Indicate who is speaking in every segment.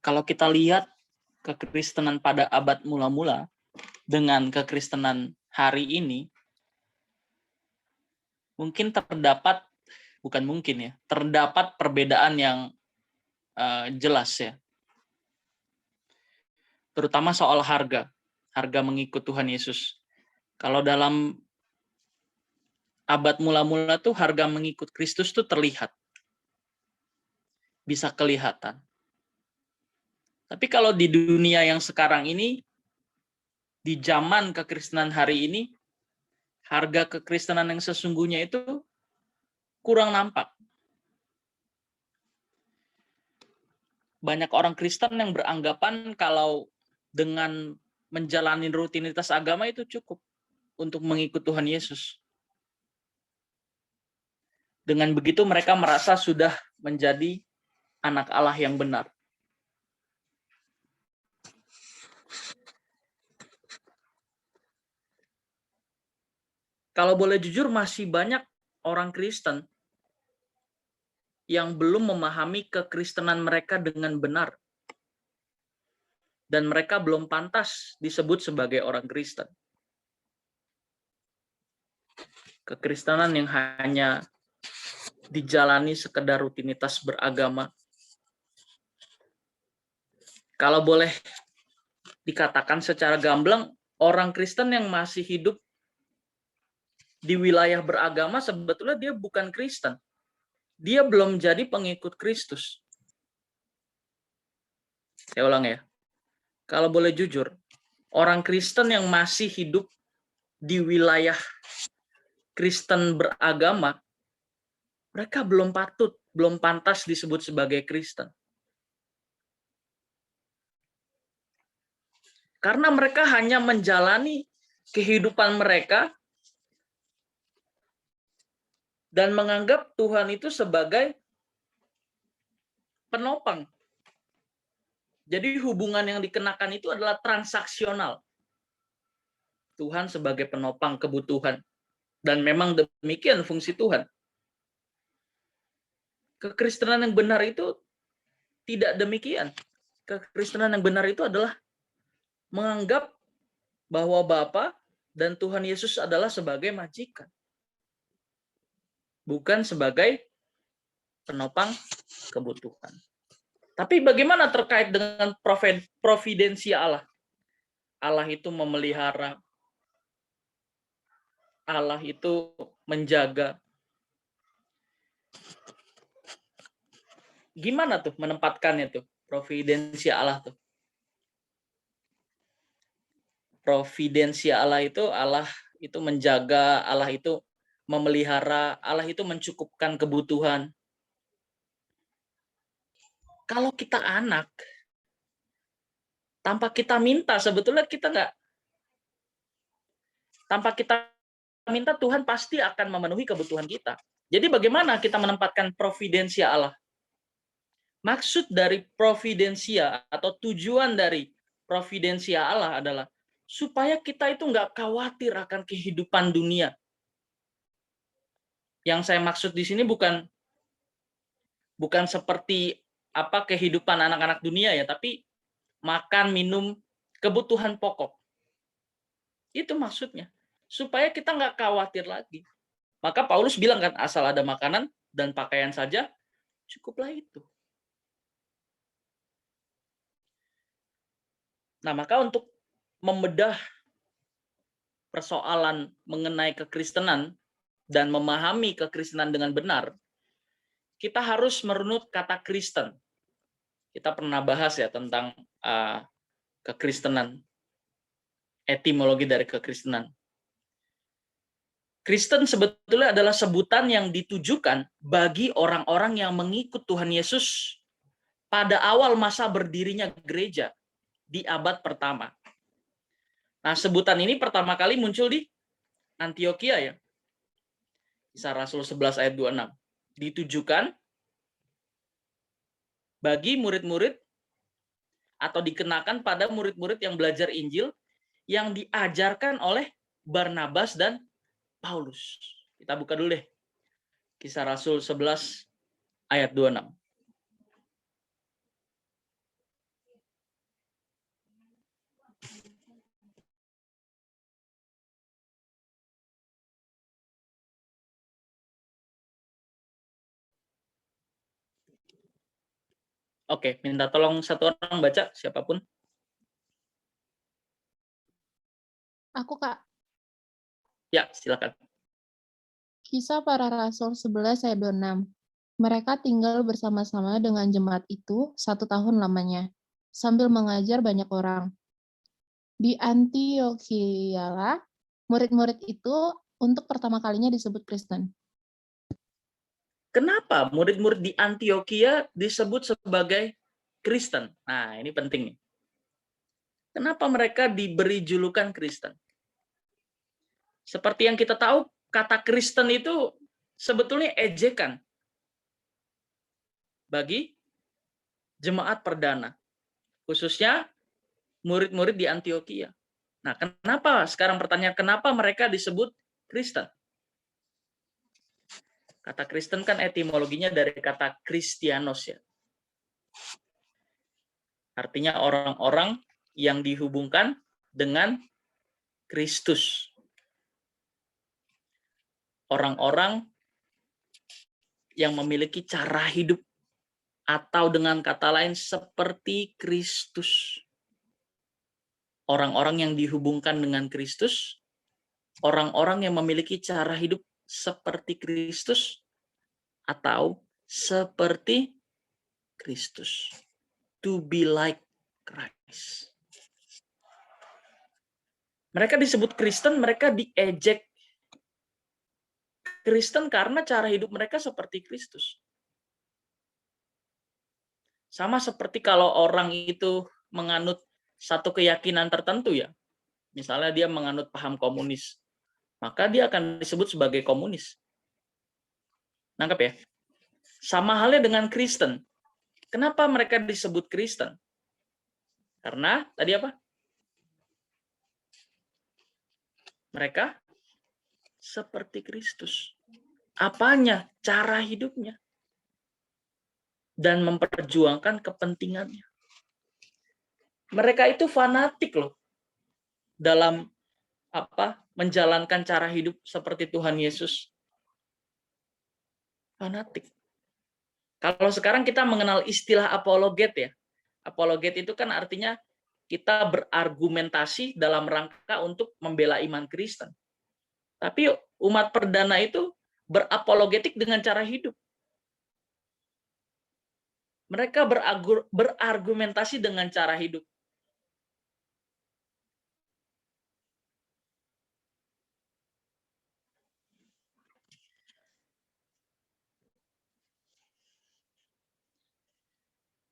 Speaker 1: Kalau kita lihat kekristenan pada abad mula-mula dengan kekristenan hari ini, terdapat perbedaan yang jelas ya. Terutama soal harga mengikut Tuhan Yesus. Kalau dalam abad mula-mula tuh harga mengikut Kristus tuh terlihat. Bisa kelihatan. Tapi kalau di dunia yang sekarang ini, di zaman kekristenan hari ini, harga kekristenan yang sesungguhnya itu kurang nampak. Banyak orang Kristen yang beranggapan kalau dengan menjalani rutinitas agama itu cukup untuk mengikut Tuhan Yesus. Dengan begitu mereka merasa sudah menjadi anak Allah yang benar. Kalau boleh jujur, masih banyak orang Kristen yang belum memahami kekristenan mereka dengan benar. Dan mereka belum pantas disebut sebagai orang Kristen. Kekristenan yang hanya dijalani sekedar rutinitas beragama. Kalau boleh dikatakan secara gamblang, orang Kristen yang masih hidup di wilayah beragama sebetulnya dia bukan Kristen. Dia belum jadi pengikut Kristus. Saya ulang ya. Kalau boleh jujur, orang Kristen yang masih hidup di wilayah Kristen beragama, mereka belum pantas disebut sebagai Kristen. Karena mereka hanya menjalani kehidupan mereka dan menganggap Tuhan itu sebagai penopang. Jadi hubungan yang dikenakan itu adalah transaksional. Tuhan sebagai penopang kebutuhan. Dan memang demikian fungsi Tuhan. Kekristenan yang benar itu tidak demikian. Kekristenan yang benar itu adalah menganggap bahwa Bapa dan Tuhan Yesus adalah sebagai majikan. Bukan sebagai penopang kebutuhan. Tapi bagaimana terkait dengan providensia Allah? Allah itu memelihara, Allah itu menjaga. Gimana tuh menempatkannya tuh, providensia Allah tuh? Providensia Allah itu menjaga, Allah itu memelihara, Allah itu mencukupkan kebutuhan. Kalau kita anak, tanpa kita minta, sebetulnya tanpa kita minta, Tuhan pasti akan memenuhi kebutuhan kita. Jadi bagaimana kita menempatkan providensia Allah? Maksud dari providensia atau tujuan dari providensia Allah adalah supaya kita itu nggak khawatir akan kehidupan dunia. Yang saya maksud di sini bukan seperti apa kehidupan anak-anak dunia ya, tapi makan, minum, kebutuhan pokok. Itu maksudnya. Supaya kita nggak khawatir lagi. Maka Paulus bilang kan, asal ada makanan dan pakaian saja, cukuplah itu. Nah, maka untuk membedah persoalan mengenai kekristenan dan memahami kekristenan dengan benar, kita harus merunut kata Kristen. Kita pernah bahas ya tentang kekristenan, etimologi dari kekristenan. Kristen sebetulnya adalah sebutan yang ditujukan bagi orang-orang yang mengikut Tuhan Yesus pada awal masa berdirinya gereja di abad pertama. Nah, sebutan ini pertama kali muncul di Antioquia ya. Kisah Rasul 11 ayat 26. Ditujukan bagi murid-murid atau dikenakan pada murid-murid yang belajar Injil yang diajarkan oleh Barnabas dan Paulus. Kita buka dulu deh. Kisah Rasul 11 ayat 26. Oke, minta tolong satu orang baca, siapapun.
Speaker 2: Aku, Kak.
Speaker 1: Ya, silakan.
Speaker 2: Kisah Para Rasul 11 ayat 26. Mereka tinggal bersama-sama dengan jemaat itu 1 tahun lamanya, sambil mengajar banyak orang. Di Antiochialah, murid-murid itu untuk pertama kalinya disebut Kristen.
Speaker 1: Kenapa murid-murid di Antioquia disebut sebagai Kristen? Nah, ini penting nih. Kenapa mereka diberi julukan Kristen? Seperti yang kita tahu, kata Kristen itu sebetulnya ejekan bagi jemaat perdana, khususnya murid-murid di Antioquia. Nah, kenapa sekarang pertanyaan, kenapa mereka disebut Kristen? Kata Kristen kan etimologinya dari kata Kristianos ya. Artinya orang-orang yang dihubungkan dengan Kristus. Orang-orang yang memiliki cara hidup, atau dengan kata lain seperti Kristus. Orang-orang yang dihubungkan dengan Kristus, orang-orang yang memiliki cara hidup seperti Kristus atau seperti Kristus. To be like Christ. Mereka disebut Kristen, mereka diejek Kristen karena cara hidup mereka seperti Kristus. Sama seperti kalau orang itu menganut satu keyakinan tertentu ya. Misalnya dia menganut paham komunis, maka dia akan disebut sebagai komunis. Nangkep ya? Sama halnya dengan Kristen. Kenapa mereka disebut Kristen? Karena tadi apa? Mereka seperti Kristus. Apanya? Cara hidupnya. Dan memperjuangkan kepentingannya. Mereka itu fanatik loh dalam menjalankan cara hidup seperti Tuhan Yesus. Fanatik. Kalau sekarang kita mengenal istilah apologet ya. Apologet itu kan artinya kita berargumentasi dalam rangka untuk membela iman Kristen. Tapi umat perdana itu berapologetik dengan cara hidup. Mereka berargumentasi dengan cara hidup.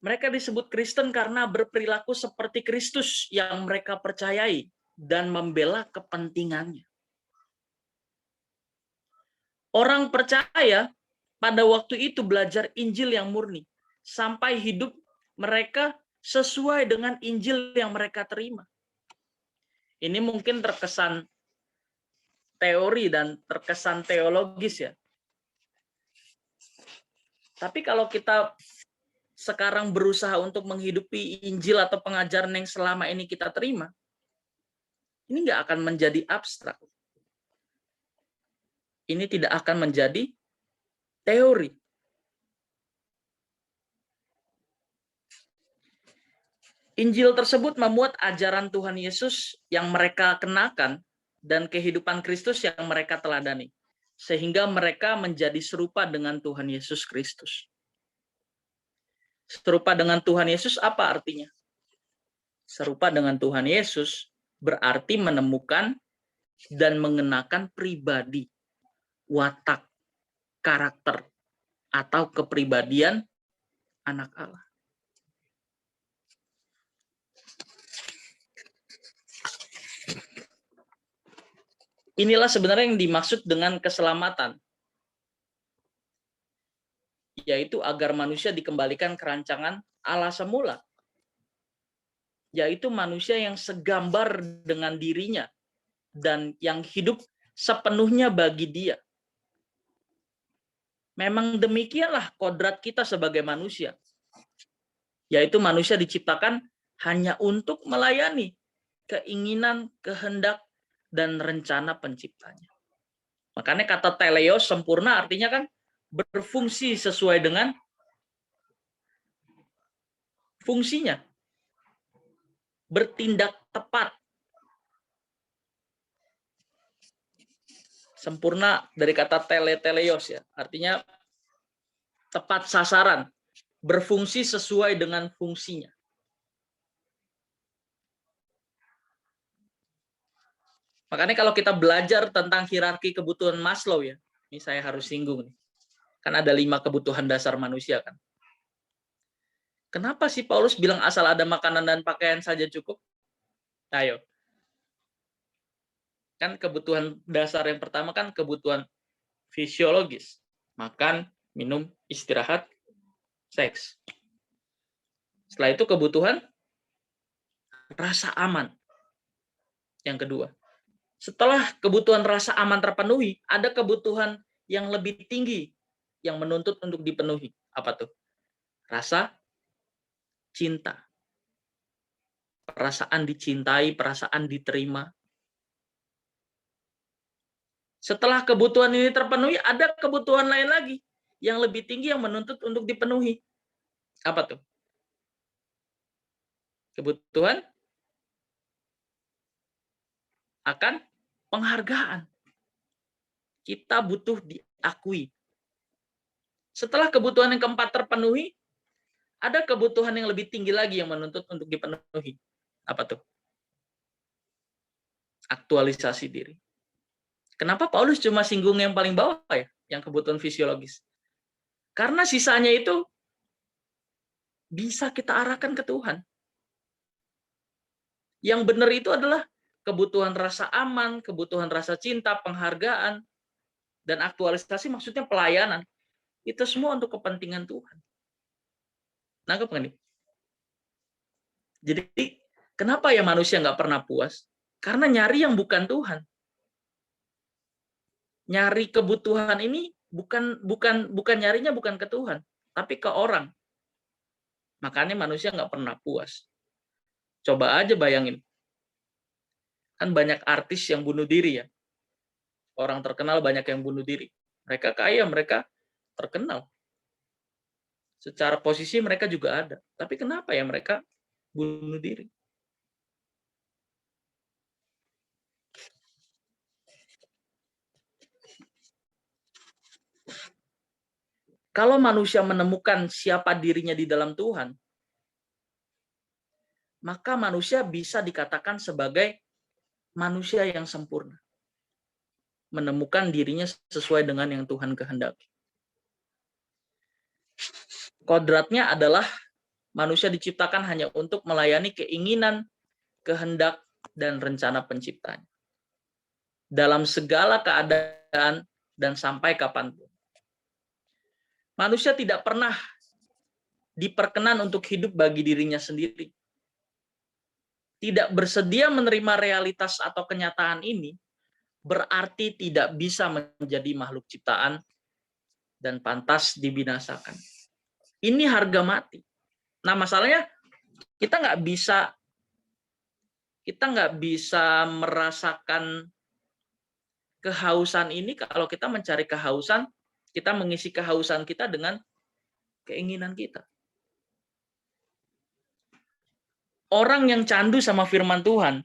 Speaker 1: Mereka disebut Kristen karena berperilaku seperti Kristus yang mereka percayai dan membela kepentingannya. Orang percaya pada waktu itu belajar Injil yang murni, sampai hidup mereka sesuai dengan Injil yang mereka terima. Ini mungkin terkesan teori dan terkesan teologis ya. Tapi kalau kita sekarang berusaha untuk menghidupi Injil atau pengajaran yang selama ini kita terima, ini nggak akan menjadi abstrak. Ini tidak akan menjadi teori. Injil tersebut memuat ajaran Tuhan Yesus yang mereka kenakan dan kehidupan Kristus yang mereka teladani, sehingga mereka menjadi serupa dengan Tuhan Yesus Kristus. Serupa dengan Tuhan Yesus apa artinya? Serupa dengan Tuhan Yesus berarti menemukan dan mengenakan pribadi, watak, karakter, atau kepribadian anak Allah. Inilah sebenarnya yang dimaksud dengan keselamatan, yaitu agar manusia dikembalikan ke rancangan Allah semula, yaitu manusia yang segambar dengan dirinya dan yang hidup sepenuhnya bagi Dia. Memang demikianlah kodrat kita sebagai manusia, yaitu manusia diciptakan hanya untuk melayani keinginan, kehendak, dan rencana penciptanya. Makanya kata teleos sempurna artinya kan berfungsi sesuai dengan fungsinya. Bertindak tepat. Sempurna dari kata teleios ya, artinya tepat sasaran, berfungsi sesuai dengan fungsinya. Makanya kalau kita belajar tentang hierarki kebutuhan Maslow ya, ini saya harus singgung nih. Kan ada 5 kebutuhan dasar manusia kan. Kenapa sih Paulus bilang asal ada makanan dan pakaian saja cukup? Ayo. Kan kebutuhan dasar yang pertama kan kebutuhan fisiologis. Makan, minum, istirahat, seks. Setelah itu kebutuhan rasa aman. Yang kedua. Setelah kebutuhan rasa aman terpenuhi, ada kebutuhan yang lebih tinggi yang menuntut untuk dipenuhi. Apa tuh? Rasa cinta. Perasaan dicintai, perasaan diterima. Setelah kebutuhan ini terpenuhi, ada kebutuhan lain lagi yang lebih tinggi yang menuntut untuk dipenuhi. Apa tuh? Kebutuhan akan penghargaan. Kita butuh diakui. Setelah kebutuhan yang keempat terpenuhi, ada kebutuhan yang lebih tinggi lagi yang menuntut untuk dipenuhi. Apa tuh? Aktualisasi diri. Kenapa Paulus cuma singgung yang paling bawah ya, yang kebutuhan fisiologis? Karena sisanya itu bisa kita arahkan ke Tuhan. Yang benar itu adalah kebutuhan rasa aman, kebutuhan rasa cinta, penghargaan, dan aktualisasi maksudnya pelayanan. Itu semua untuk kepentingan Tuhan. Nangkep nggak nih? Jadi kenapa ya manusia nggak pernah puas? Karena nyari yang bukan Tuhan. Nyari kebutuhan ini bukan nyarinya bukan ke Tuhan, tapi ke orang. Makanya manusia nggak pernah puas. Coba aja bayangin. Kan banyak artis yang bunuh diri ya. Orang terkenal banyak yang bunuh diri. Mereka kaya, mereka terkenal. Secara posisi mereka juga ada. Tapi kenapa ya mereka bunuh diri? Kalau manusia menemukan siapa dirinya di dalam Tuhan, maka manusia bisa dikatakan sebagai manusia yang sempurna. Menemukan dirinya sesuai dengan yang Tuhan kehendaki. Kodratnya adalah manusia diciptakan hanya untuk melayani keinginan, kehendak, dan rencana penciptanya. Dalam segala keadaan dan sampai kapanpun. Manusia tidak pernah diperkenan untuk hidup bagi dirinya sendiri. Tidak bersedia menerima realitas atau kenyataan ini, berarti tidak bisa menjadi makhluk ciptaan dan pantas dibinasakan. Ini harga mati. Nah, masalahnya kita nggak bisa merasakan kehausan ini kalau kita mencari kehausan, kita mengisi kehausan kita dengan keinginan kita. Orang yang candu sama firman Tuhan,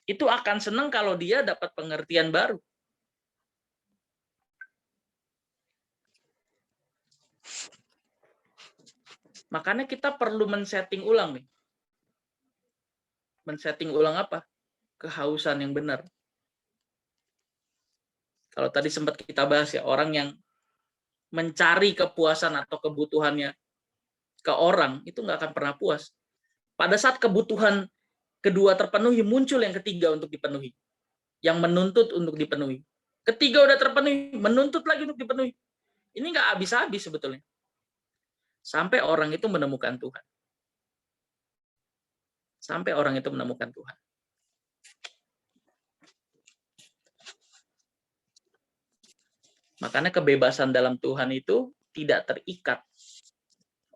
Speaker 1: itu akan senang kalau dia dapat pengertian baru. Makanya kita perlu men-setting ulang nih. Men-setting ulang apa? Kehausan yang benar. Kalau tadi sempat kita bahas ya, orang yang mencari kepuasan atau kebutuhannya ke orang, itu nggak akan pernah puas. Pada saat kebutuhan kedua terpenuhi, muncul yang ketiga untuk dipenuhi. Yang menuntut untuk dipenuhi. Ketiga udah terpenuhi, menuntut lagi untuk dipenuhi. Ini nggak habis-habis sebetulnya. Sampai orang itu menemukan Tuhan. Sampai orang itu menemukan Tuhan. Makanya kebebasan dalam Tuhan itu tidak terikat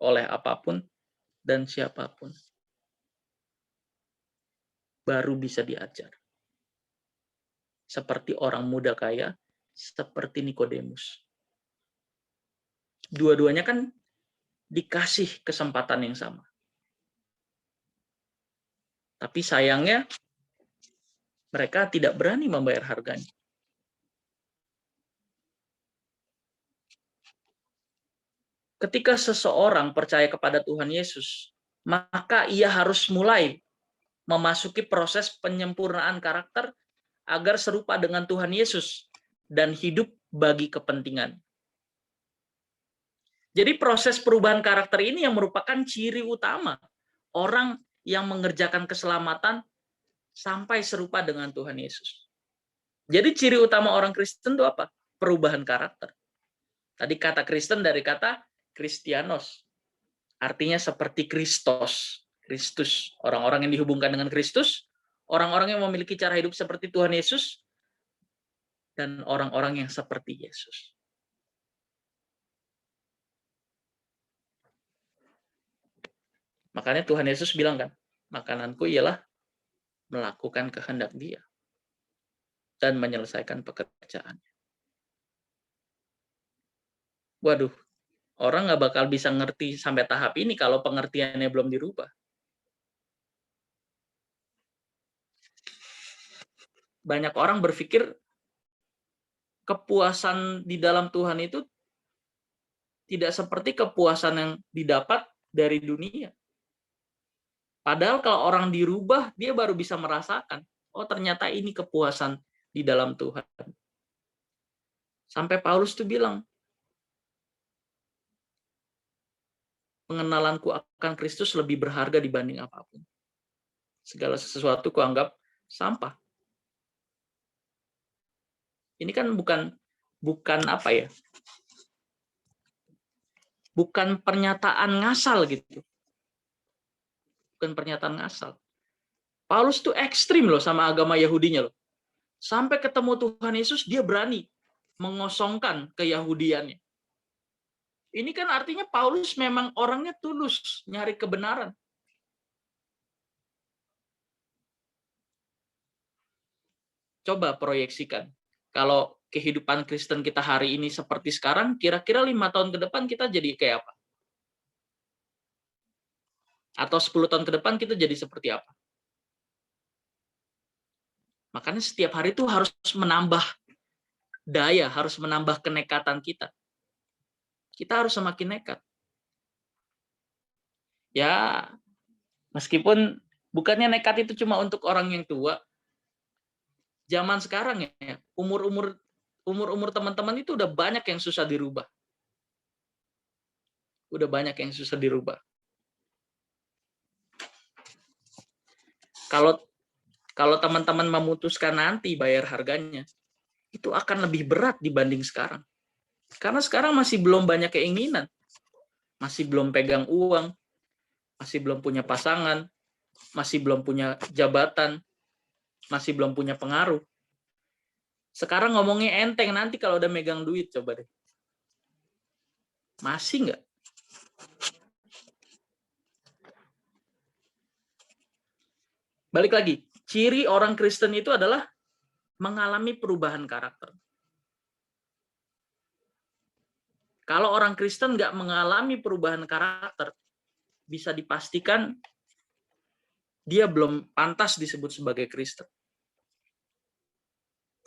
Speaker 1: oleh apapun dan siapapun. Baru bisa diajar. Seperti orang muda kaya, seperti Nikodemus. Dua-duanya kan dikasih kesempatan yang sama. Tapi sayangnya mereka tidak berani membayar harganya. Ketika seseorang percaya kepada Tuhan Yesus, maka ia harus mulai memasuki proses penyempurnaan karakter agar serupa dengan Tuhan Yesus dan hidup bagi kepentingan. Jadi proses perubahan karakter ini yang merupakan ciri utama orang yang mengerjakan keselamatan sampai serupa dengan Tuhan Yesus. Jadi ciri utama orang Kristen itu apa? Perubahan karakter. Tadi kata Kristen dari kata Kristianos. Artinya seperti Kristus. Kristus. Orang-orang yang dihubungkan dengan Kristus. Orang-orang yang memiliki cara hidup seperti Tuhan Yesus. Dan orang-orang yang seperti Yesus. Makanya Tuhan Yesus bilang kan, makananku ialah melakukan kehendak Dia dan menyelesaikan pekerjaannya. Waduh, orang nggak bakal bisa ngerti sampai tahap ini kalau pengertiannya belum dirubah. Banyak orang berpikir kepuasan di dalam Tuhan itu tidak seperti kepuasan yang didapat dari dunia. Padahal kalau orang dirubah, dia baru bisa merasakan, oh ternyata ini kepuasan di dalam Tuhan. Sampai Paulus tuh bilang, pengenalanku akan Kristus lebih berharga dibanding apapun. Segala sesuatu kuanggap sampah. Ini kan bukan apa ya? Bukan pernyataan ngasal gitu. Bukan pernyataan ngasal. Paulus tuh ekstrim loh sama agama Yahudinya loh. Sampai ketemu Tuhan Yesus dia berani mengosongkan keyahudiannya. Ini kan artinya Paulus memang orangnya tulus nyari kebenaran. Coba proyeksikan. Kalau kehidupan Kristen kita hari ini seperti sekarang, kira-kira 5 tahun ke depan kita jadi kayak apa? Atau 10 tahun ke depan kita jadi seperti apa? Makanya setiap hari itu harus menambah daya, harus menambah kenekatan kita. Kita harus semakin nekat. Ya, meskipun bukannya nekat itu cuma untuk orang yang tua. Zaman sekarang ya, umur teman-teman itu udah banyak yang susah dirubah. Udah banyak yang susah dirubah. Kalau teman-teman memutuskan nanti bayar harganya, itu akan lebih berat dibanding sekarang. Karena sekarang masih belum banyak keinginan. Masih belum pegang uang, masih belum punya pasangan, masih belum punya jabatan, masih belum punya pengaruh. Sekarang ngomongnya enteng, nanti kalau udah megang duit, coba deh. Masih nggak? Balik lagi, ciri orang Kristen itu adalah mengalami perubahan karakter. Kalau orang Kristen nggak mengalami perubahan karakter, bisa dipastikan dia belum pantas disebut sebagai Kristen.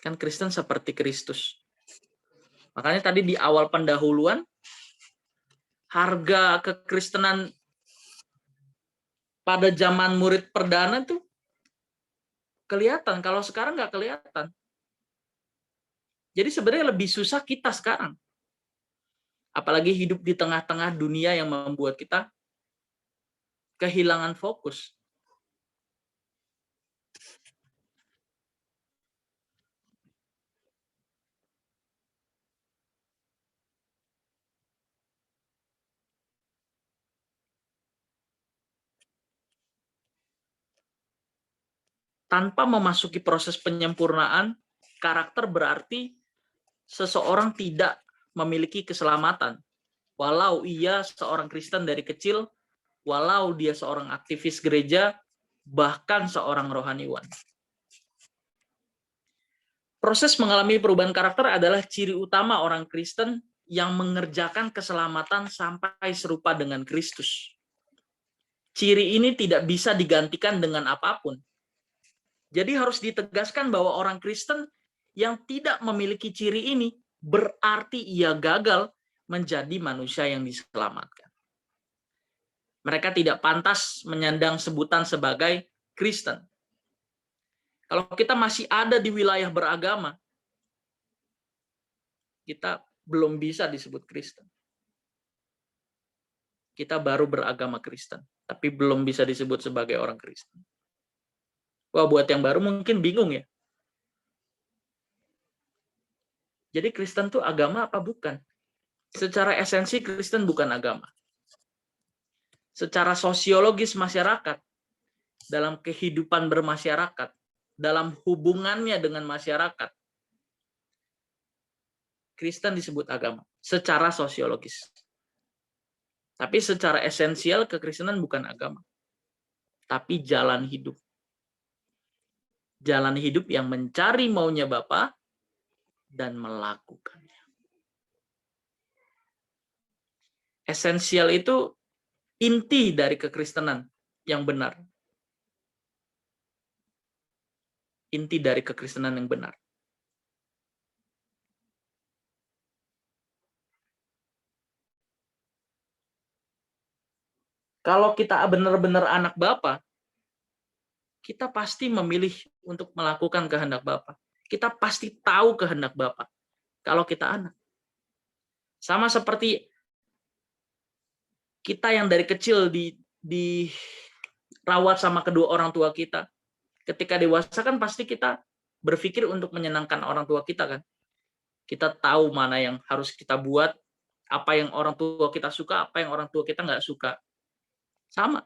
Speaker 1: Kan Kristen seperti Kristus. Makanya tadi di awal pendahuluan, harga kekristenan pada zaman murid perdana tuh kelihatan. Kalau sekarang nggak kelihatan. Jadi sebenarnya lebih susah kita sekarang. Apalagi hidup di tengah-tengah dunia yang membuat kita kehilangan fokus. Tanpa memasuki proses penyempurnaan, karakter berarti seseorang tidak memiliki keselamatan. Walau ia seorang Kristen dari kecil, walau dia seorang aktivis gereja, bahkan seorang rohaniwan. Proses mengalami perubahan karakter adalah ciri utama orang Kristen yang mengerjakan keselamatan sampai serupa dengan Kristus. Ciri ini tidak bisa digantikan dengan apapun. Jadi harus ditegaskan bahwa orang Kristen yang tidak memiliki ciri ini berarti ia gagal menjadi manusia yang diselamatkan. Mereka tidak pantas menyandang sebutan sebagai Kristen. Kalau kita masih ada di wilayah beragama, kita belum bisa disebut Kristen. Kita baru beragama Kristen, tapi belum bisa disebut sebagai orang Kristen. Wah, buat yang baru mungkin bingung ya. Jadi Kristen itu agama apa bukan? Secara esensi Kristen bukan agama. Secara sosiologis masyarakat, dalam kehidupan bermasyarakat, dalam hubungannya dengan masyarakat, Kristen disebut agama secara sosiologis. Tapi secara esensial kekristenan bukan agama, tapi jalan hidup. Jalan hidup yang mencari maunya Bapa dan melakukannya. Esensial itu inti dari kekristenan yang benar. Inti dari kekristenan yang benar. Kalau kita benar-benar anak Bapa, kita pasti memilih untuk melakukan kehendak Bapa. Kita pasti tahu kehendak Bapa kalau kita anak. Sama seperti kita yang dari kecil dirawat sama kedua orang tua kita. Ketika dewasa kan pasti kita berpikir untuk menyenangkan orang tua kita kan. Kita tahu mana yang harus kita buat, apa yang orang tua kita suka, apa yang orang tua kita nggak suka. Sama.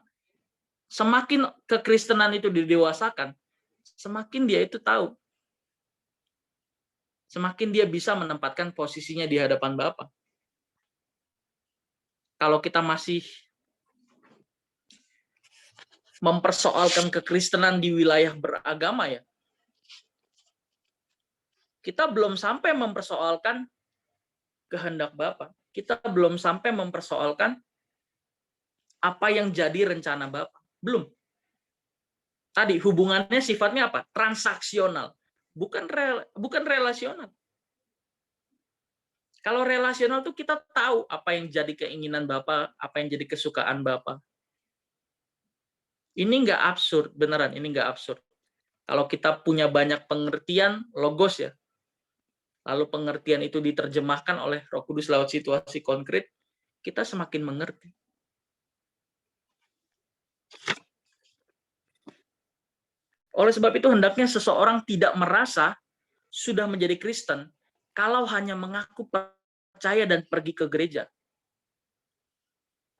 Speaker 1: Semakin kekristenan itu didewasakan, semakin dia itu tahu. Semakin dia bisa menempatkan posisinya di hadapan Bapa. Kalau kita masih mempersoalkan kekristenan di wilayah beragama ya, kita belum sampai mempersoalkan kehendak Bapa. Kita belum sampai mempersoalkan apa yang jadi rencana Bapa. Belum. Tadi hubungannya sifatnya apa? Transaksional, bukan relasional. Kalau relasional tuh kita tahu apa yang jadi keinginan Bapa, apa yang jadi kesukaan Bapa. Ini nggak absurd, beneran ini nggak absurd. Kalau kita punya banyak pengertian logos ya, lalu pengertian itu diterjemahkan oleh Roh Kudus lewat situasi konkret, kita semakin mengerti. Oleh sebab itu hendaknya seseorang tidak merasa sudah menjadi Kristen kalau hanya mengaku percaya dan pergi ke gereja.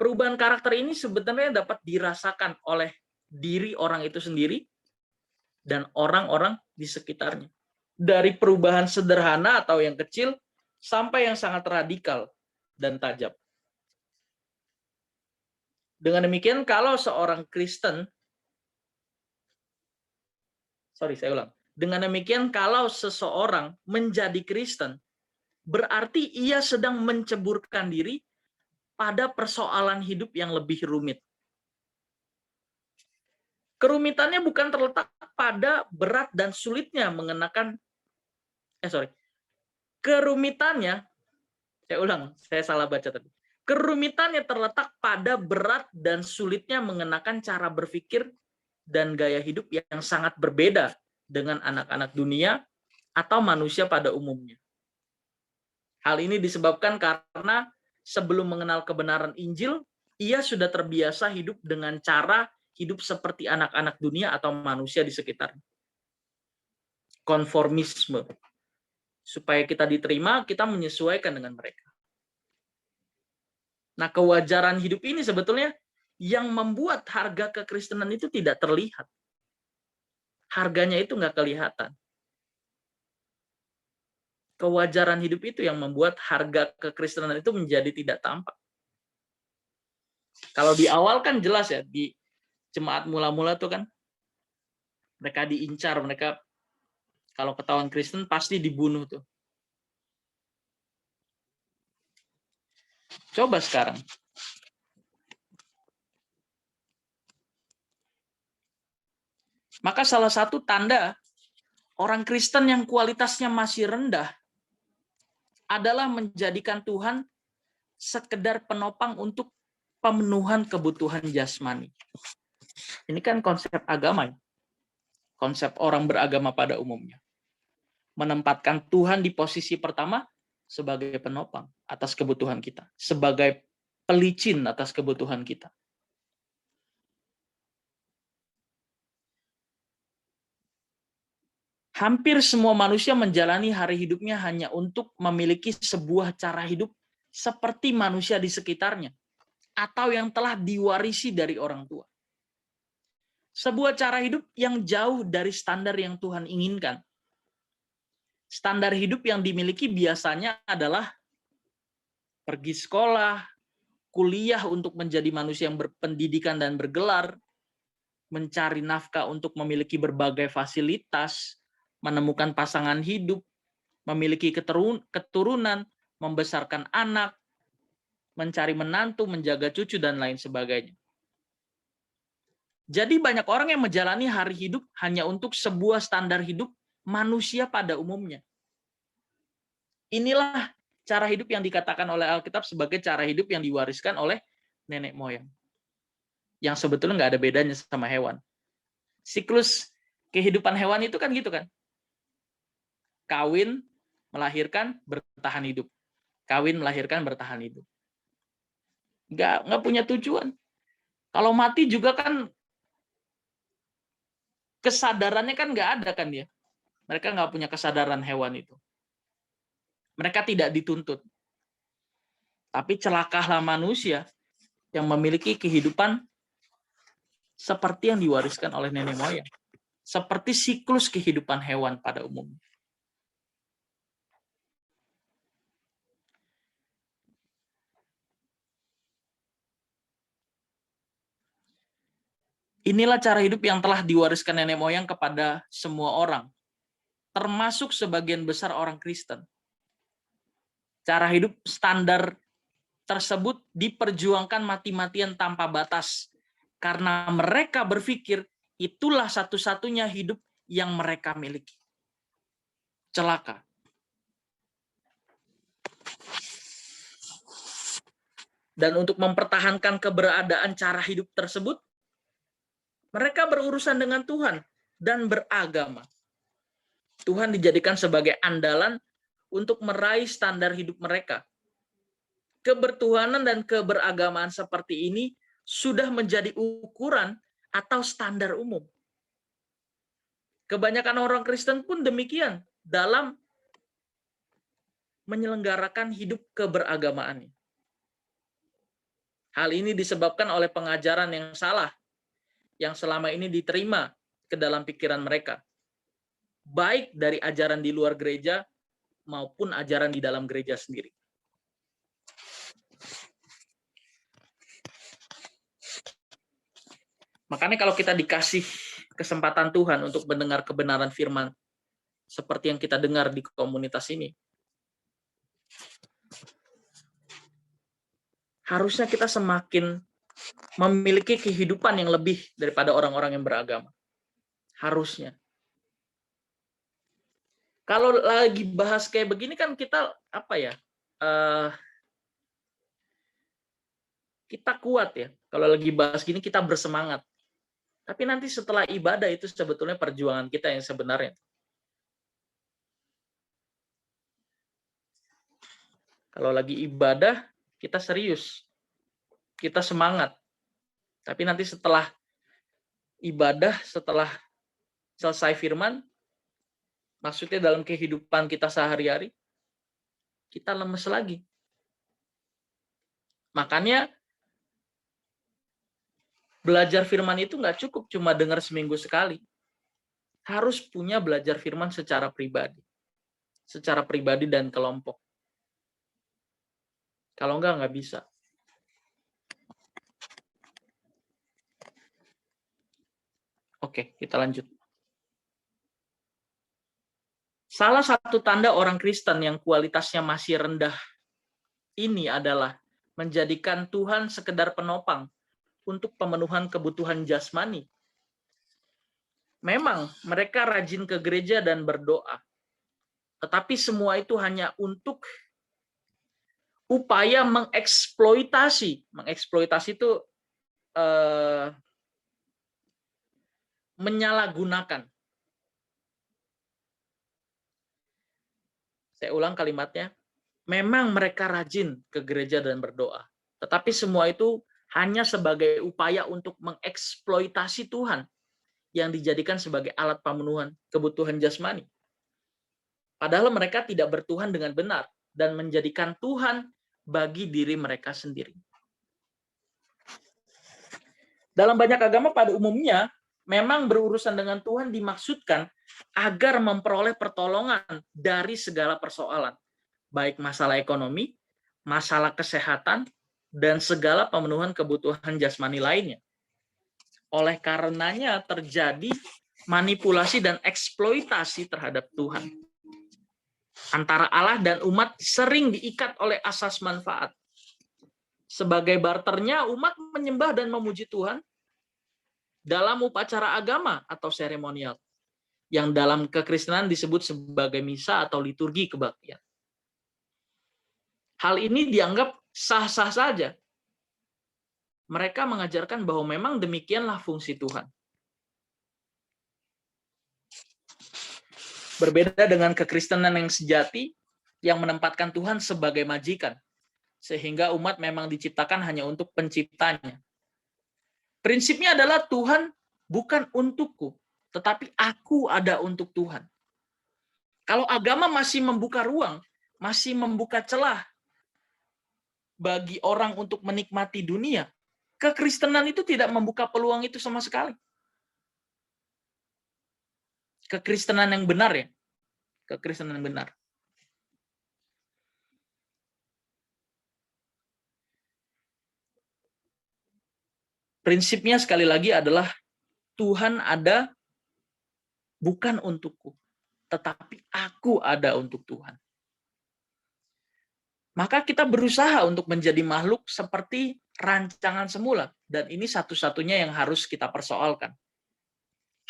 Speaker 1: Perubahan karakter ini sebenarnya dapat dirasakan oleh diri orang itu sendiri dan orang-orang di sekitarnya. Dari perubahan sederhana atau yang kecil sampai yang sangat radikal dan tajam. Dengan demikian, kalau seorang Kristen, Dengan demikian, kalau seseorang menjadi Kristen, berarti ia sedang menceburkan diri pada persoalan hidup yang lebih rumit. Kerumitannya bukan terletak pada berat dan sulitnya mengenakan Kerumitannya, saya salah baca tadi. Kerumitannya terletak pada berat dan sulitnya mengenakan cara berpikir dan gaya hidup yang sangat berbeda dengan anak-anak dunia atau manusia pada umumnya. Hal ini disebabkan karena sebelum mengenal kebenaran Injil, ia sudah terbiasa hidup dengan cara hidup seperti anak-anak dunia atau manusia di sekitarnya. Konformisme. Supaya kita diterima, kita menyesuaikan dengan mereka. Nah, kewajaran hidup ini sebetulnya yang membuat harga kekristenan itu tidak terlihat. Harganya itu nggak kelihatan. Kewajaran hidup itu yang membuat harga kekristenan itu menjadi tidak tampak. Kalau di awal kan jelas ya, di jemaat mula-mula tuh kan, mereka diincar, mereka kalau ketahuan Kristen pasti dibunuh tuh. Coba sekarang. Maka salah satu tanda orang Kristen yang kualitasnya masih rendah adalah menjadikan Tuhan sekedar penopang untuk pemenuhan kebutuhan jasmani. Ini kan konsep agama, ya. Konsep orang beragama pada umumnya. Menempatkan Tuhan di posisi pertama sebagai penopang atas kebutuhan kita, sebagai pelicin atas kebutuhan kita. Hampir semua manusia menjalani hari hidupnya hanya untuk memiliki sebuah cara hidup seperti manusia di sekitarnya, atau yang telah diwarisi dari orang tua. Sebuah cara hidup yang jauh dari standar yang Tuhan inginkan. Standar hidup yang dimiliki biasanya adalah pergi sekolah, kuliah untuk menjadi manusia yang berpendidikan dan bergelar, mencari nafkah untuk memiliki berbagai fasilitas, menemukan pasangan hidup, memiliki keturunan, membesarkan anak, mencari menantu, menjaga cucu, dan lain sebagainya. Jadi banyak orang yang menjalani hari hidup hanya untuk sebuah standar hidup manusia pada umumnya. Inilah cara hidup yang dikatakan oleh Alkitab sebagai cara hidup yang diwariskan oleh nenek moyang. Yang sebetulnya nggak ada bedanya sama hewan. Siklus kehidupan hewan itu kan gitu kan. Kawin, melahirkan, bertahan hidup. Kawin, melahirkan, bertahan hidup. Nggak punya tujuan. Kalau mati juga kan kesadarannya kan nggak ada kan ya. Mereka nggak punya kesadaran hewan itu. Mereka tidak dituntut. Tapi celakalah manusia yang memiliki kehidupan seperti yang diwariskan oleh nenek moyang. Seperti siklus kehidupan hewan pada umumnya. Inilah cara hidup yang telah diwariskan nenek moyang kepada semua orang, termasuk sebagian besar orang Kristen. Cara hidup standar tersebut diperjuangkan mati-matian tanpa batas, karena mereka berpikir itulah satu-satunya hidup yang mereka miliki. Celaka. Dan untuk mempertahankan keberadaan cara hidup tersebut, mereka berurusan dengan Tuhan dan beragama. Tuhan dijadikan sebagai andalan untuk meraih standar hidup mereka. Kebertuhanan dan keberagamaan seperti ini sudah menjadi ukuran atau standar umum. Kebanyakan orang Kristen pun demikian dalam menyelenggarakan hidup keberagamaannya. Hal ini disebabkan oleh pengajaran yang salah yang selama ini diterima ke dalam pikiran mereka, baik dari ajaran di luar gereja maupun ajaran di dalam gereja sendiri. Makanya kalau kita dikasih kesempatan Tuhan untuk mendengar kebenaran firman seperti yang kita dengar di komunitas ini, harusnya kita semakin memiliki kehidupan yang lebih daripada orang-orang yang beragama. Harusnya. Kalau lagi bahas kayak begini kan kita kita kuat ya. Kalau lagi bahas gini kita bersemangat. Tapi nanti setelah ibadah itu sebetulnya perjuangan kita yang sebenarnya. Kalau lagi ibadah kita serius. Kita semangat. Tapi nanti setelah ibadah, setelah selesai firman, maksudnya dalam kehidupan kita sehari-hari, kita lemes lagi. Makanya belajar firman itu nggak cukup cuma dengar seminggu sekali. Harus punya belajar firman secara pribadi. Secara pribadi dan kelompok. Kalau nggak bisa. Oke, kita lanjut. Salah satu tanda orang Kristen yang kualitasnya masih rendah ini adalah menjadikan Tuhan sekedar penopang untuk pemenuhan kebutuhan jasmani. Memang mereka rajin ke gereja dan berdoa. Tetapi semua itu hanya untuk upaya mengeksploitasi. Mengeksploitasi itu menyalahgunakan. Saya ulang kalimatnya. Memang mereka rajin ke gereja dan berdoa. Tetapi semua itu hanya sebagai upaya untuk mengeksploitasi Tuhan yang dijadikan sebagai alat pemenuhan kebutuhan jasmani. Padahal mereka tidak bertuhan dengan benar dan menjadikan Tuhan bagi diri mereka sendiri. Dalam banyak agama pada umumnya, memang berurusan dengan Tuhan dimaksudkan agar memperoleh pertolongan dari segala persoalan, baik masalah ekonomi, masalah kesehatan, dan segala pemenuhan kebutuhan jasmani lainnya. Oleh karenanya terjadi manipulasi dan eksploitasi terhadap Tuhan. Antara Allah dan umat sering diikat oleh asas manfaat. Sebagai barternya, umat menyembah dan memuji Tuhan dalam upacara agama atau seremonial, yang dalam kekristenan disebut sebagai misa atau liturgi kebaktian. Hal ini dianggap sah-sah saja. Mereka mengajarkan bahwa memang demikianlah fungsi Tuhan. Berbeda dengan kekristenan yang sejati, yang menempatkan Tuhan sebagai majikan, sehingga umat memang diciptakan hanya untuk penciptanya. Prinsipnya adalah Tuhan bukan untukku, tetapi aku ada untuk Tuhan. Kalau agama masih membuka ruang, masih membuka celah bagi orang untuk menikmati dunia, kekristenan itu tidak membuka peluang itu sama sekali. Kekristenan yang benar ya, kekristenan yang benar. Prinsipnya sekali lagi adalah Tuhan ada bukan untukku, tetapi aku ada untuk Tuhan. Maka kita berusaha untuk menjadi makhluk seperti rancangan semula, dan ini satu-satunya yang harus kita persoalkan.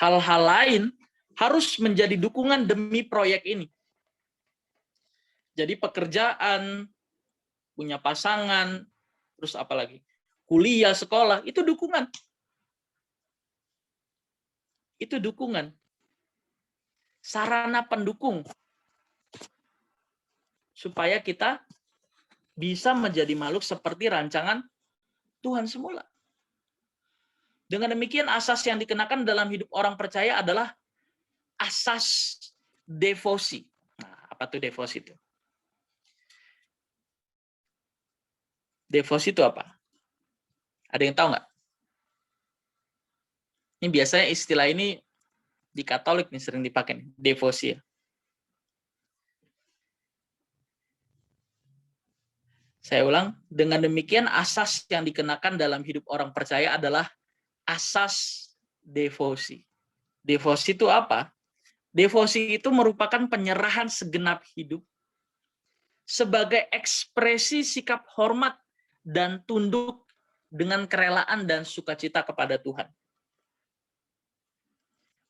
Speaker 1: Hal-hal lain harus menjadi dukungan demi proyek ini. Jadi pekerjaan, punya pasangan, terus apa lagi? Kuliah, sekolah, itu dukungan. Itu dukungan. Sarana pendukung supaya kita bisa menjadi makhluk seperti rancangan Tuhan semula. Dengan demikian asas yang dikenakan dalam hidup orang percaya adalah asas devosi. Nah, apa tuh devosi itu? Devosi itu apa? Ada yang tahu nggak? Ini biasanya istilah ini di Katolik nih sering dipakai nih, devosi. Saya ulang, dengan demikian asas yang dikenakan dalam hidup orang percaya adalah asas devosi. Devosi itu apa? Devosi itu merupakan penyerahan segenap hidup sebagai ekspresi sikap hormat dan tunduk dengan kerelaan dan sukacita kepada Tuhan.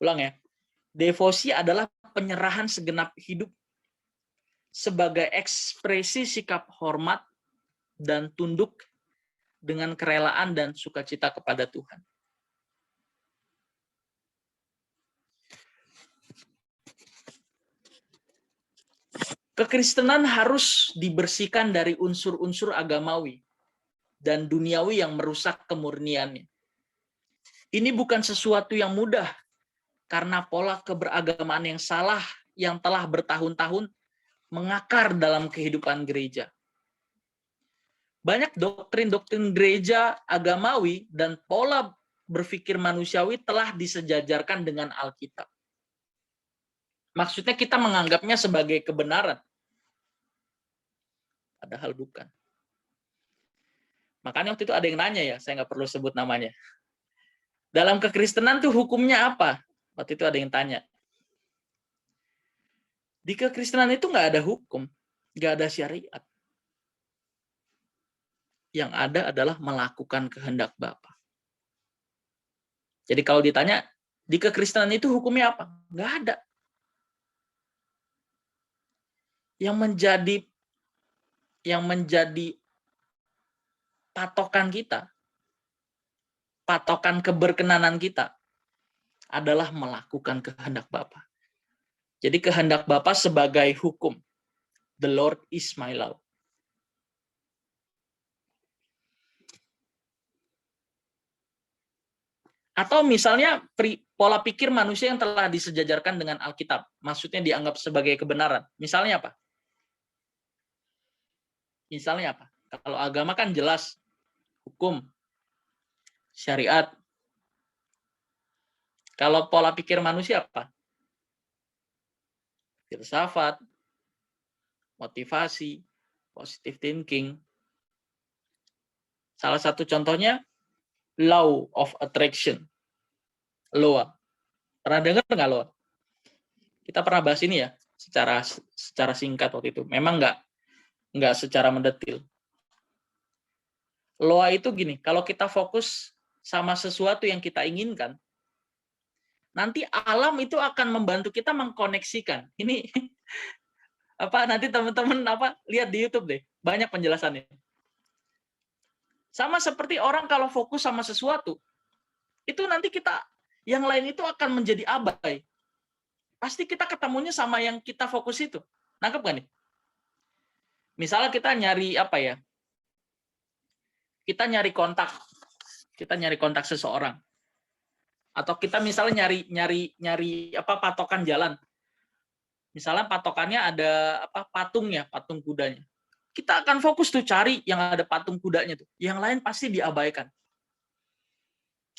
Speaker 1: Ulang ya. Devosi adalah penyerahan segenap hidup sebagai ekspresi sikap hormat dan tunduk dengan kerelaan dan sukacita kepada Tuhan. Kekristenan harus dibersihkan dari unsur-unsur agamawi dan duniawi yang merusak kemurniannya. Ini bukan sesuatu yang mudah karena pola keberagamaan yang salah yang telah bertahun-tahun mengakar dalam kehidupan gereja. Banyak doktrin-doktrin gereja agamawi dan pola berpikir manusiawi telah disejajarkan dengan Alkitab. Maksudnya kita menganggapnya sebagai kebenaran. Padahal bukan. Makanya waktu itu ada yang nanya ya, saya nggak perlu sebut namanya. Dalam kekristenan tuh hukumnya apa? Waktu itu ada yang tanya. Di kekristenan itu nggak ada hukum, nggak ada syariat. Yang ada adalah melakukan kehendak Bapa. Jadi kalau ditanya, Di kekristenan itu hukumnya apa? Nggak ada. Yang menjadi patokan kita, patokan keberkenanan kita adalah melakukan kehendak Bapa. Jadi kehendak Bapa sebagai hukum. The Lord is my law. Atau misalnya pola pikir manusia yang telah disejajarkan dengan Alkitab. Maksudnya dianggap sebagai kebenaran. Misalnya apa? Kalau agama kan jelas. Hukum. Syariat. Kalau pola pikir manusia apa? Filsafat. Motivasi. Positive thinking. Salah satu contohnya, law of attraction. Loa. Pernah dengar nggak Loa? Kita pernah bahas ini ya, secara singkat waktu itu. Memang nggak secara mendetil. Loa itu gini, kalau kita fokus sama sesuatu yang kita inginkan, nanti alam itu akan membantu kita mengkoneksikan. Ini nanti teman-teman lihat di YouTube deh, banyak penjelasannya. Sama seperti orang kalau fokus sama sesuatu, itu nanti yang lain itu akan menjadi abai. Pasti kita ketemunya sama yang kita fokus itu. Nangkep gak nih? Misalnya kita nyari kita nyari kontak seseorang. Atau kita misalnya nyari patokan jalan. Misalnya patokannya ada patung kudanya. Kita akan fokus tuh cari yang ada patung kudanya tuh. Yang lain pasti diabaikan.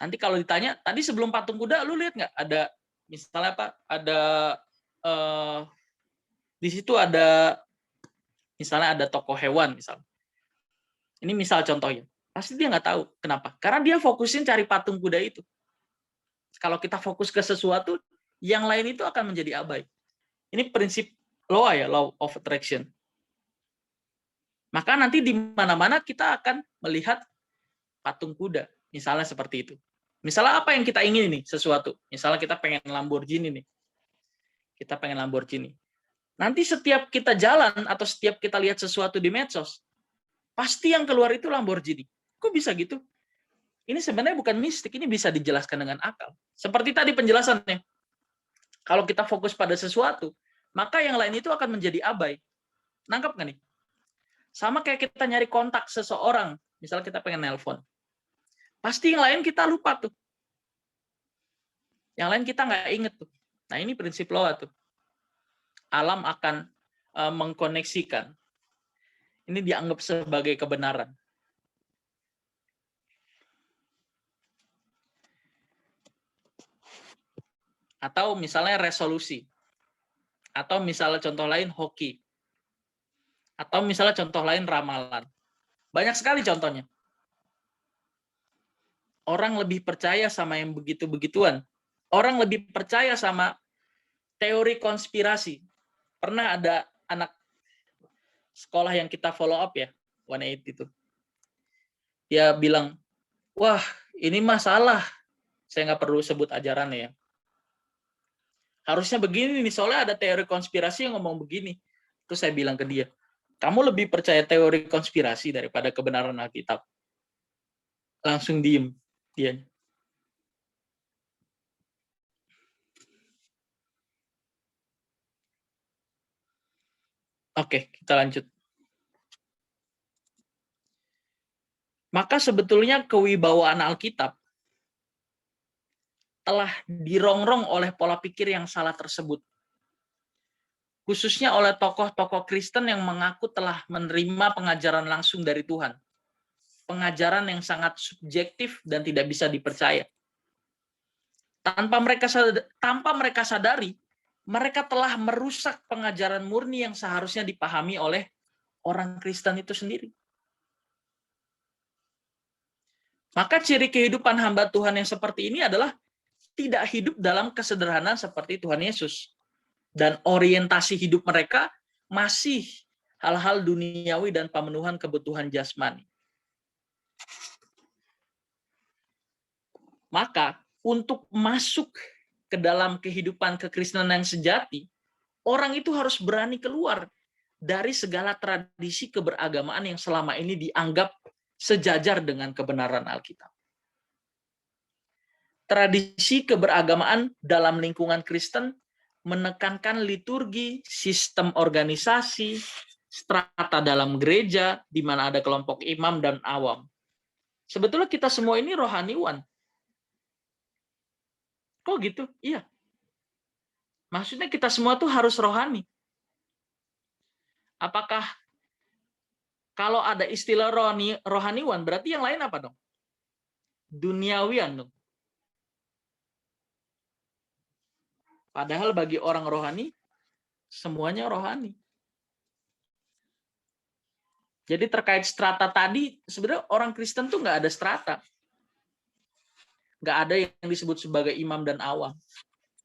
Speaker 1: Nanti kalau ditanya, tadi sebelum patung kuda lu lihat nggak ada misalnya di situ ada misalnya ada toko hewan misalnya. Ini misal contohnya. Pasti dia nggak tahu. Kenapa? Karena dia fokusin cari patung kuda itu. Kalau kita fokus ke sesuatu, yang lain itu akan menjadi abai. Ini prinsip law of attraction. Maka nanti di mana-mana kita akan melihat patung kuda. Misalnya seperti itu. Misalnya apa yang kita ingin nih, sesuatu. Misalnya kita pengen Lamborghini nih. Kita pengen Lamborghini. Nanti setiap kita jalan atau setiap kita lihat sesuatu di medsos, pasti yang keluar itu Lamborghini. Kok bisa gitu? Ini sebenarnya bukan mistik, ini bisa dijelaskan dengan akal. Seperti tadi penjelasannya. Kalau kita fokus pada sesuatu, maka yang lain itu akan menjadi abai. Nangkep nggak nih? Sama kayak kita nyari kontak seseorang. Misalnya kita pengen nelpon. Pasti yang lain kita lupa tuh. Yang lain kita nggak inget tuh. Nah ini prinsip law tuh. Alam akan mengkoneksikan. Ini dianggap sebagai kebenaran. Atau misalnya resolusi. Atau misalnya contoh lain hoki. Atau misalnya contoh lain ramalan. Banyak sekali contohnya. Orang lebih percaya sama yang begitu-begituan. Orang lebih percaya sama teori konspirasi. Pernah ada anak sekolah yang kita follow up ya, 180 itu. Dia bilang, wah ini masalah. Saya nggak perlu sebut ajarannya ya. Harusnya begini nih, soalnya ada teori konspirasi yang ngomong begini. Terus saya bilang ke dia, kamu lebih percaya teori konspirasi daripada kebenaran Alkitab. Langsung diem dia. Oke, kita lanjut. Maka sebetulnya kewibawaan Alkitab telah dirongrong oleh pola pikir yang salah tersebut. Khususnya oleh tokoh-tokoh Kristen yang mengaku telah menerima pengajaran langsung dari Tuhan. Pengajaran yang sangat subjektif dan tidak bisa dipercaya. Tanpa mereka sadari, mereka telah merusak pengajaran murni yang seharusnya dipahami oleh orang Kristen itu sendiri. Maka ciri kehidupan hamba Tuhan yang seperti ini adalah tidak hidup dalam kesederhanaan seperti Tuhan Yesus. Dan orientasi hidup mereka masih hal-hal duniawi dan pemenuhan kebutuhan jasmani. Maka untuk masuk ke dalam kehidupan kekristenan yang sejati, orang itu harus berani keluar dari segala tradisi keberagamaan yang selama ini dianggap sejajar dengan kebenaran Alkitab. Tradisi keberagamaan dalam lingkungan Kristen menekankan liturgi, sistem organisasi, strata dalam gereja, di mana ada kelompok imam dan awam. Sebetulnya kita semua ini rohaniwan. Kok gitu? Iya. Maksudnya kita semua tuh harus rohani. Apakah kalau ada istilah rohaniwan, berarti yang lain apa dong? Duniawian dong. Padahal bagi orang rohani, semuanya rohani. Jadi terkait strata tadi, sebenarnya orang Kristen tuh nggak ada strata. Nggak ada yang disebut sebagai imam dan awam.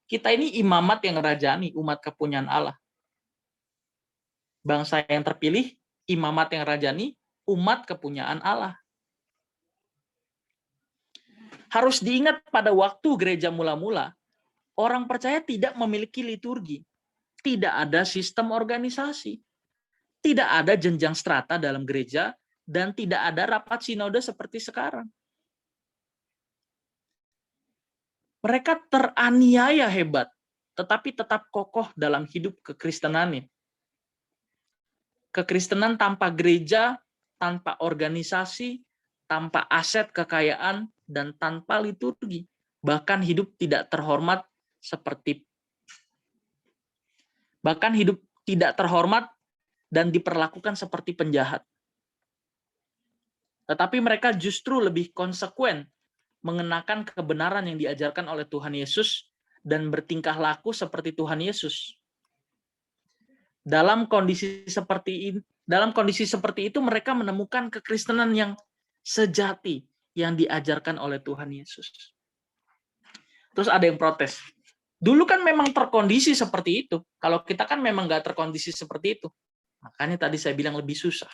Speaker 1: Kita ini imamat yang rajani, umat kepunyaan Allah. Bangsa yang terpilih, imamat yang rajani, umat kepunyaan Allah. Harus diingat pada waktu gereja mula-mula, orang percaya tidak memiliki liturgi. Tidak ada sistem organisasi. Tidak ada jenjang strata dalam gereja, dan tidak ada rapat sinode seperti sekarang. Mereka teraniaya hebat, tetapi tetap kokoh dalam hidup kekristenannya. Kekristenan tanpa gereja, tanpa organisasi, tanpa aset kekayaan, dan tanpa liturgi. Bahkan hidup tidak terhormat dan diperlakukan seperti penjahat. Tetapi mereka justru lebih konsekuen mengenakan kebenaran yang diajarkan oleh Tuhan Yesus dan bertingkah laku seperti Tuhan Yesus. Dalam kondisi seperti itu mereka menemukan kekristenan yang sejati yang diajarkan oleh Tuhan Yesus. Terus ada yang protes. Dulu kan memang terkondisi seperti itu. Kalau kita kan memang nggak terkondisi seperti itu. Makanya tadi saya bilang lebih susah.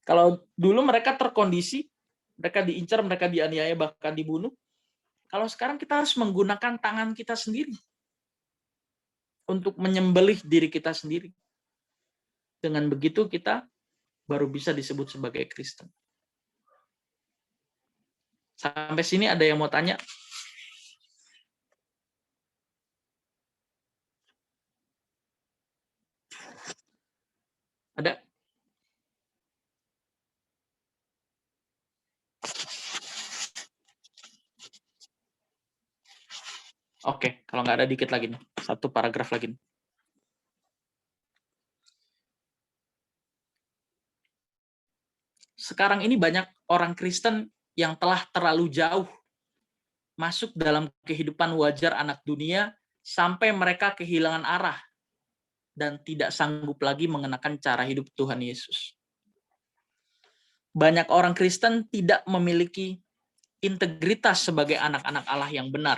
Speaker 1: Kalau dulu mereka terkondisi, mereka diincar, mereka dianiaya, bahkan dibunuh. Kalau sekarang kita harus menggunakan tangan kita sendiri untuk menyembelih diri kita sendiri. Dengan begitu kita baru bisa disebut sebagai Kristen. Sampai sini ada yang mau tanya? Ada? Oke, kalau nggak ada dikit lagi nih. Satu paragraf lagi nih. Sekarang ini banyak orang Kristen yang telah terlalu jauh masuk dalam kehidupan wajar anak dunia sampai mereka kehilangan arah dan tidak sanggup lagi mengenakan cara hidup Tuhan Yesus. Banyak orang Kristen tidak memiliki integritas sebagai anak-anak Allah yang benar,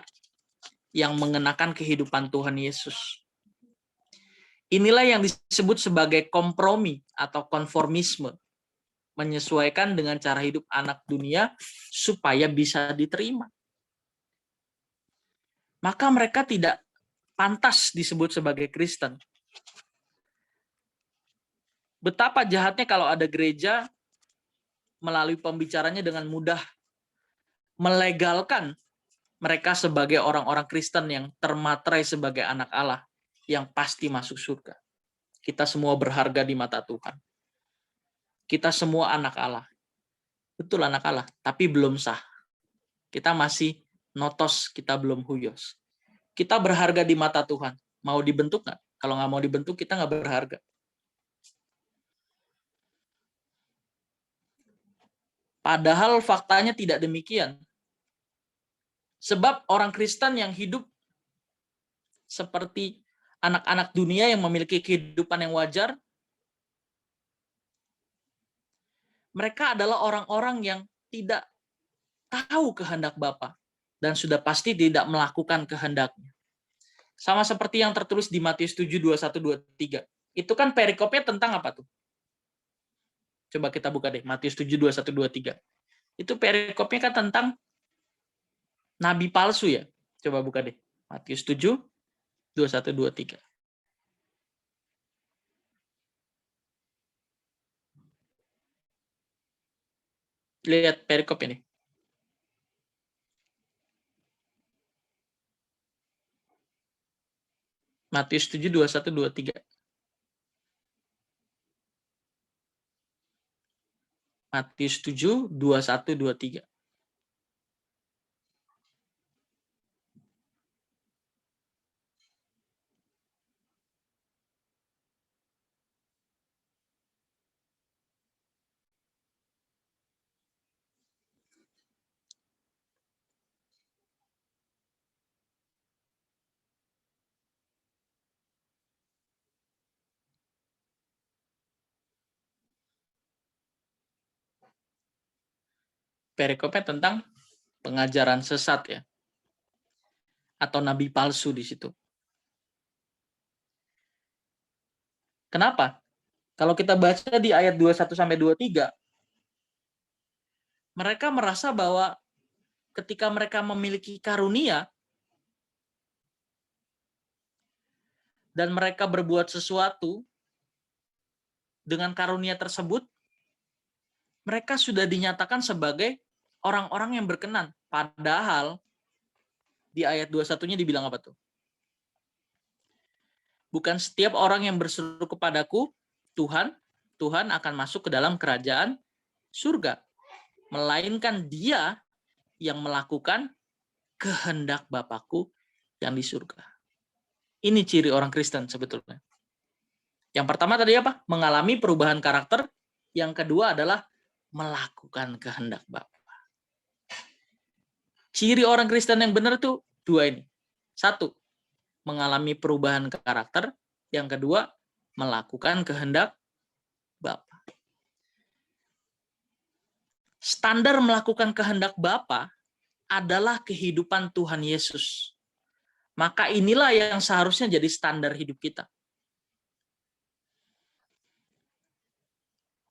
Speaker 1: yang mengenakan kehidupan Tuhan Yesus. Inilah yang disebut sebagai kompromi atau konformisme, menyesuaikan dengan cara hidup anak dunia supaya bisa diterima. Maka mereka tidak pantas disebut sebagai Kristen. Betapa jahatnya kalau ada gereja melalui pembicaranya dengan mudah melegalkan mereka sebagai orang-orang Kristen yang termaterai sebagai anak Allah yang pasti masuk surga. Kita semua berharga di mata Tuhan. Kita semua anak Allah. Betul anak Allah, tapi belum sah. Kita masih notos, kita belum huyos. Kita berharga di mata Tuhan. Mau dibentuk nggak? Kalau nggak mau dibentuk, kita nggak berharga. Padahal faktanya tidak demikian. Sebab orang Kristen yang hidup seperti anak-anak dunia yang memiliki kehidupan yang wajar, mereka adalah orang-orang yang tidak tahu kehendak Bapa dan sudah pasti tidak melakukan kehendaknya. Sama seperti yang tertulis di Matius 7, 21, 23. Itu kan perikopnya tentang apa tuh? Coba kita buka deh, Matius 7, 21, 23. Itu perikopnya kan tentang nabi palsu ya. Coba buka deh. Matius 7, 21, 23. Lihat perikop ini. Matius 7, 21, 23. Matius 7, 21, 23. Perikopnya tentang pengajaran sesat ya. Atau nabi palsu di situ. Kenapa? Kalau kita baca di ayat 21 sampai 23, mereka merasa bahwa ketika mereka memiliki karunia dan mereka berbuat sesuatu dengan karunia tersebut, mereka sudah dinyatakan sebagai orang-orang yang berkenan. Padahal di ayat 21-nya dibilang apa tuh? Bukan setiap orang yang berseru kepadaku, Tuhan, Tuhan akan masuk ke dalam kerajaan surga. Melainkan dia yang melakukan kehendak Bapakku yang di surga. Ini ciri orang Kristen sebetulnya. Yang pertama tadi apa? Mengalami perubahan karakter. Yang kedua adalah melakukan kehendak Bapa. Ciri orang Kristen yang benar tuh dua ini. Satu, mengalami perubahan karakter. Yang kedua, melakukan kehendak Bapa. Standar melakukan kehendak Bapa adalah kehidupan Tuhan Yesus. Maka inilah yang seharusnya jadi standar hidup kita.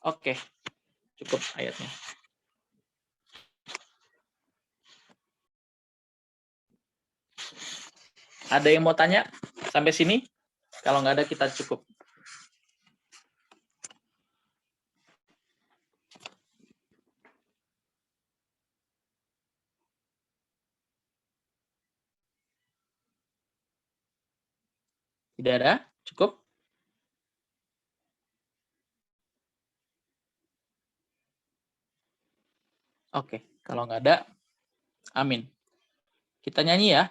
Speaker 1: Oke, cukup ayatnya. Ada yang mau tanya sampai sini? Kalau nggak ada, kita cukup. Tidak ada? Cukup? Oke, kalau nggak ada, amin. Kita nyanyi ya.